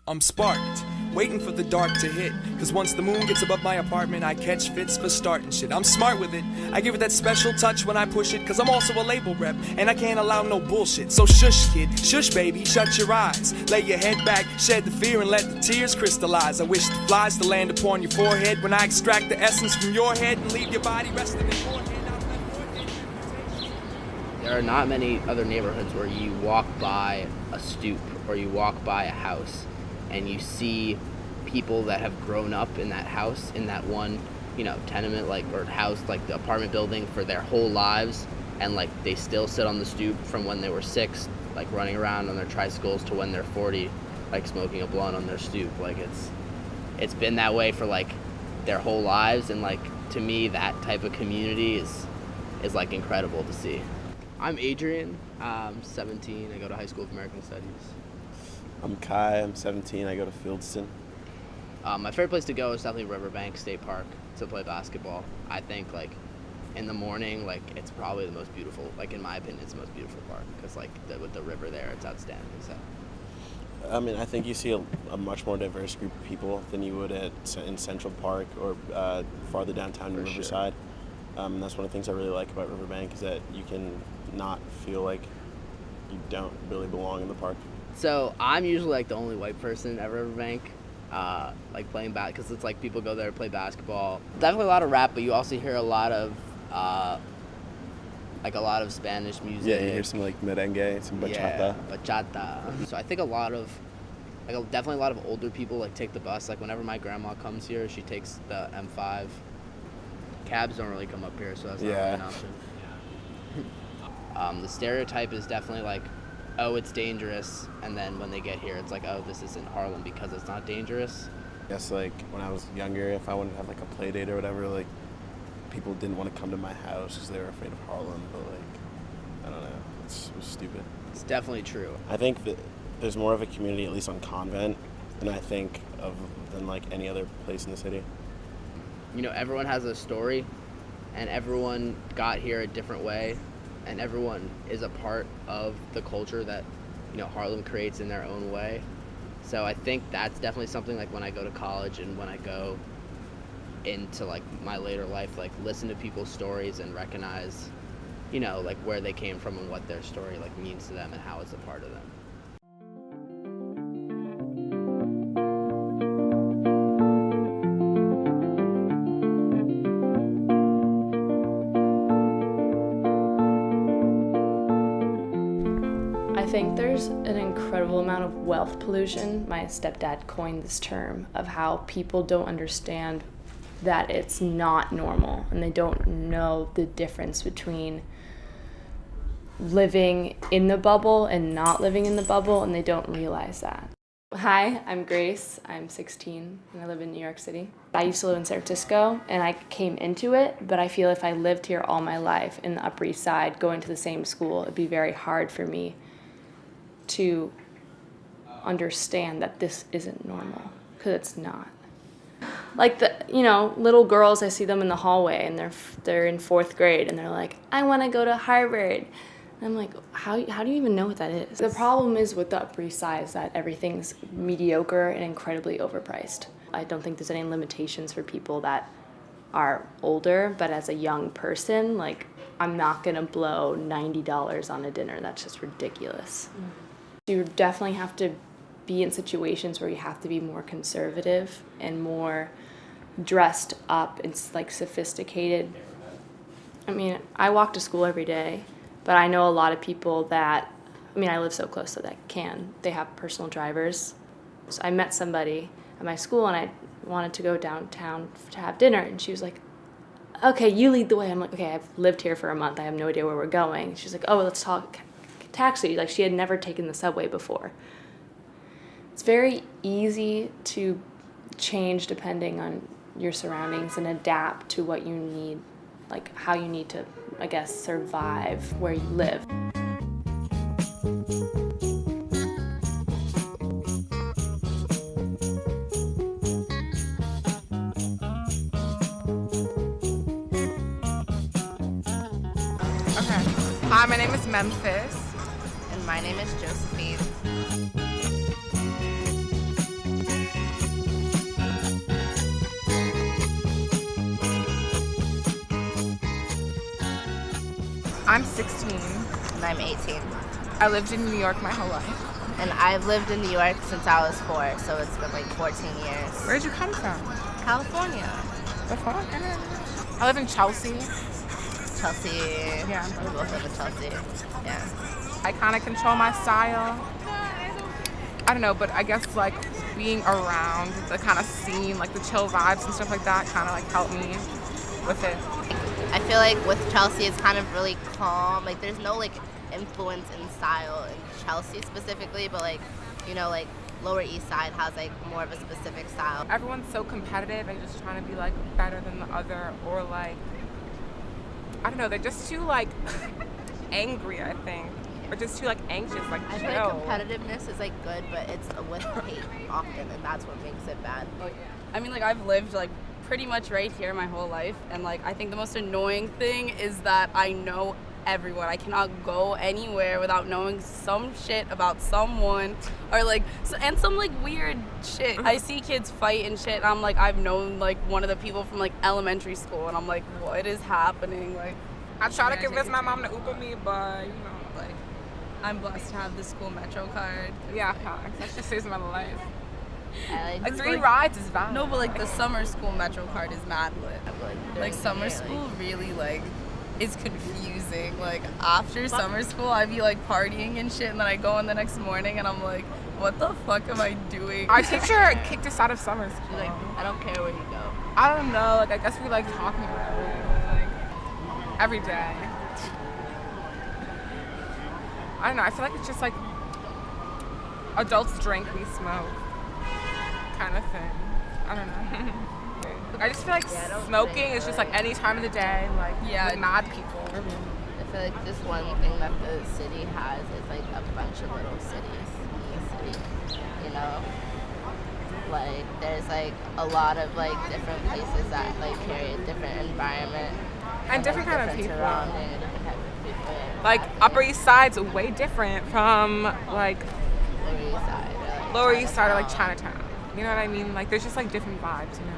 I'm sparked, waiting for the dark to hit. Cause once the moon gets above my apartment, I catch fits for starting shit. I'm smart with it, I give it that special touch when I push it. Cause I'm also a label rep, and I can't allow no bullshit. So shush kid, shush baby, shut your eyes. Lay your head back, shed the fear and let the tears crystallize. I wish the flies to land upon your forehead when I extract the essence from your head and leave your body resting in your head. There are not many other neighborhoods where you walk by a stoop or you walk by a house and you see people that have grown up in that house, in that one, tenement or house, like the apartment building for their whole lives, and like they still sit on the stoop from when they were 6, like running around on their tricycles, to when they're 40, like smoking a blunt on their stoop. Like it's been that way for like their whole lives, and like to me that type of community is like incredible to see. I'm Adrian, I'm 17, I go to High School of American Studies. I'm Kai, I'm 17, I go to Fieldston. My favorite place to go is definitely Riverbank State Park to play basketball. I think like in the morning, like it's probably the most beautiful, like in my opinion, it's the most beautiful park because like with the river there, it's outstanding. So. I mean, I think you see a much more diverse group of people than you would in Central Park or farther downtown in Riverside. Sure. That's one of the things I really like about Riverbank is that you can not feel like you don't really belong in the park. So I'm usually like the only white person at Riverbank, like playing because it's like people go there to play basketball. Definitely a lot of rap, but you also hear a lot of Spanish music. Yeah, you hear some like merengue, some bachata. Yeah, bachata. So I think definitely a lot of older people like take the bus. Like whenever my grandma comes here, she takes the M5. Cabs don't really come up here, so that's not really an option. The stereotype is definitely like, oh, it's dangerous, and then when they get here, it's like, oh, this isn't Harlem because it's not dangerous. I guess like when I was younger, if I wanted to have like a play date or whatever, like people didn't want to come to my house because they were afraid of Harlem, but like, I don't know, it was stupid. It's definitely true. I think that there's more of a community, at least on Convent, than like any other place in the city. Everyone has a story, and everyone got here a different way, and everyone is a part of the culture that, Harlem creates in their own way. So I think that's definitely something like when I go to college and when I go into like my later life, like listen to people's stories and recognize, like where they came from and what their story like means to them and how it's a part of them. I think there's an incredible amount of wealth pollution. My stepdad coined this term of how people don't understand that it's not normal, and they don't know the difference between living in the bubble and not living in the bubble, and they don't realize that. Hi, I'm Grace. I'm 16 and I live in New York City. I used to live in San Francisco and I came into it, but I feel if I lived here all my life in the Upper East Side, going to the same school, it'd be very hard for me to understand that this isn't normal, because it's not. Like little girls, I see them in the hallway and they're in 4th grade and they're like, I want to go to Harvard. And I'm like, how do you even know what that is? The problem is with the Upper East Side is that everything's mediocre and incredibly overpriced. I don't think there's any limitations for people that are older, but as a young person, like, I'm not gonna blow $90 on a dinner. That's just ridiculous. You definitely have to be in situations where you have to be more conservative and more dressed up and like sophisticated. I mean, I walk to school every day, but I know a lot of people that, I live so close to that they have personal drivers. So I met somebody at my school and I wanted to go downtown to have dinner, and she was like, okay, you lead the way. I'm like, okay, I've lived here for a month. I have no idea where we're going. She's like, oh, let's talk taxi. Like, she had never taken the subway before. It's very easy to change depending on your surroundings and adapt to what you need, like how you need to, I guess, survive where you live. Okay. Hi, my name is Memphis. And my name is Josephine. I'm 16. And I'm 18. I lived in New York my whole life. And I've lived in New York since I was 4, so it's been like 14 years. Where'd you come from? California. The fuck? I live in Chelsea. Chelsea. Yeah. We both live in Chelsea. Yeah. I kind of control my style. I don't know, but I guess like being around the kind of scene, like the chill vibes and stuff like that, kind of like helped me with it. I feel like with Chelsea, it's kind of really calm. Like there's no like influence in style in Chelsea specifically, but like, you know, like Lower East Side has like more of a specific style. Everyone's so competitive and just trying to be like better than the other, or like, I don't know, they're just too like angry, I think. Or just too like anxious, like I feel like competitiveness is like good, but it's with hate often, and that's what makes it bad. I mean, like I've lived like pretty much right here my whole life, and like I think the most annoying thing is that I know everyone. I cannot go anywhere without knowing some shit about someone, or like and some like weird shit. I see kids fight and shit, and I'm like, I've known like one of the people from like elementary school, and I'm like, what is happening? Like, I try to convince my mom to Uber me, but you know, like I'm blessed to have the school Metro card. yeah, that just saves my life. I Like 3 rides is valid. No, but like the summer school Metro card is mad lit. Like summer school really like is confusing. Like after summer school, I'd be like partying and shit, and then I go in the next morning and I'm like, what the fuck am I doing? Our teacher kicked us out of summer school. She's like, I don't care where you go. I don't know, like I guess we like talking about it like every day. I don't know, I feel like it's just like adults drink, we smoke kind of thing. I don't know. I just feel like smoking is just like any time of the day, like with mad people. I feel like just one thing that the city has is like a bunch of little cities in the city, you know? Like there's like a lot of like different places that like carry a different environment. And different kind of people. Surrounding, and different type of people. Yeah, Like Upper East Side's way different from like Lower East Side. Lower East Side or like Chinatown. You know what I mean? Like there's just like different vibes, you know?